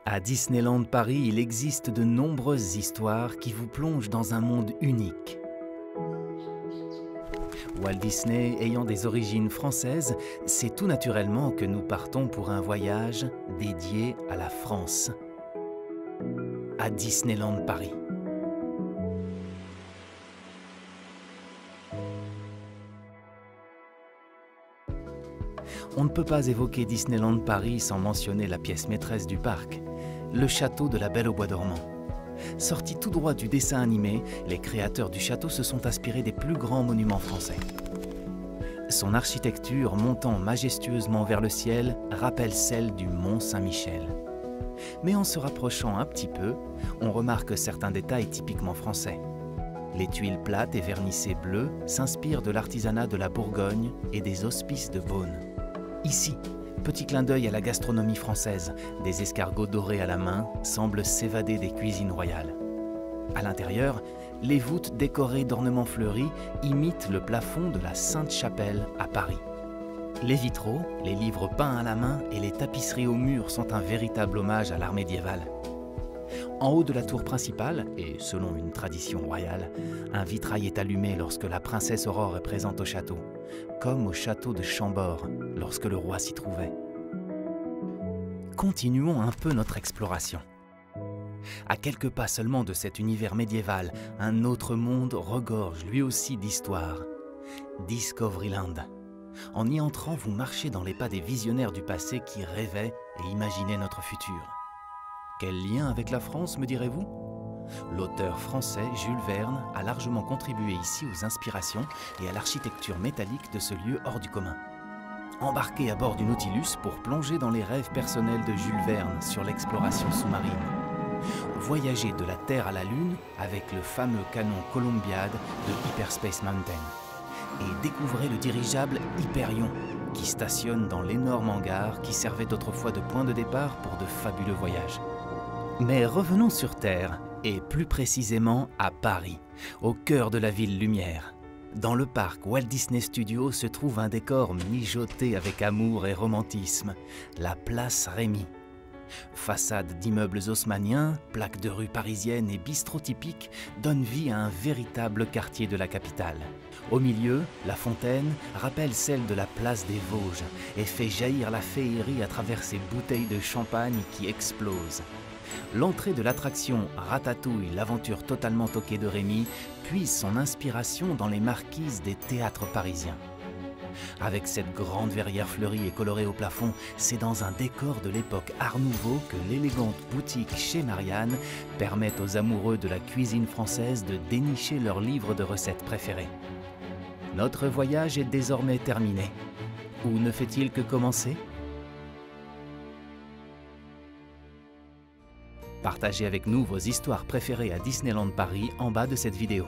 À Disneyland Paris, il existe de nombreuses histoires qui vous plongent dans un monde unique. Walt Disney ayant des origines françaises, c'est tout naturellement que nous partons pour un voyage dédié à la France, à Disneyland Paris. On ne peut pas évoquer Disneyland Paris sans mentionner la pièce maîtresse du parc, le château de la Belle au bois dormant. Sorti tout droit du dessin animé, les créateurs du château se sont inspirés des plus grands monuments français. Son architecture montant majestueusement vers le ciel rappelle celle du Mont Saint-Michel. Mais en se rapprochant un petit peu, on remarque certains détails typiquement français. Les tuiles plates et vernissées bleues s'inspirent de l'artisanat de la Bourgogne et des hospices de Beaune. Ici, petit clin d'œil à la gastronomie française, des escargots dorés à la main semblent s'évader des cuisines royales. À l'intérieur, les voûtes décorées d'ornements fleuris imitent le plafond de la Sainte-Chapelle à Paris. Les vitraux, les livres peints à la main et les tapisseries aux murs sont un véritable hommage à l'art médiéval. En haut de la tour principale, et selon une tradition royale, un vitrail est allumé lorsque la princesse Aurore est présente au château, comme au château de Chambord lorsque le roi s'y trouvait. Continuons un peu notre exploration. À quelques pas seulement de cet univers médiéval, un autre monde regorge lui aussi d'histoire. Discoveryland. En y entrant, vous marchez dans les pas des visionnaires du passé qui rêvaient et imaginaient notre futur. Quel lien avec la France, me direz-vous? L'auteur français Jules Verne a largement contribué ici aux inspirations et à l'architecture métallique de ce lieu hors du commun. Embarquez à bord du Nautilus pour plonger dans les rêves personnels de Jules Verne sur l'exploration sous-marine. Voyagez de la Terre à la Lune avec le fameux canon Columbiad de Hyperspace Mountain. Et découvrez le dirigeable Hyperion, qui stationne dans l'énorme hangar qui servait autrefois de point de départ pour de fabuleux voyages. Mais revenons sur Terre, et plus précisément à Paris, au cœur de la ville lumière. Dans le parc Walt Disney Studios se trouve un décor mijoté avec amour et romantisme, la place Rémy. Façades d'immeubles haussmanniens, plaques de rue parisiennes et bistrots typiques donnent vie à un véritable quartier de la capitale. Au milieu, la fontaine rappelle celle de la place des Vosges et fait jaillir la féerie à travers ses bouteilles de champagne qui explosent. L'entrée de l'attraction Ratatouille, l'aventure totalement toquée de Rémy, puise son inspiration dans les marquises des théâtres parisiens. Avec cette grande verrière fleurie et colorée au plafond, c'est dans un décor de l'époque Art Nouveau que l'élégante boutique chez Marianne permet aux amoureux de la cuisine française de dénicher leur livre de recettes préférées. Notre voyage est désormais terminé. Ou ne fait-il que commencer? Partagez avec nous vos histoires préférées à Disneyland Paris en bas de cette vidéo.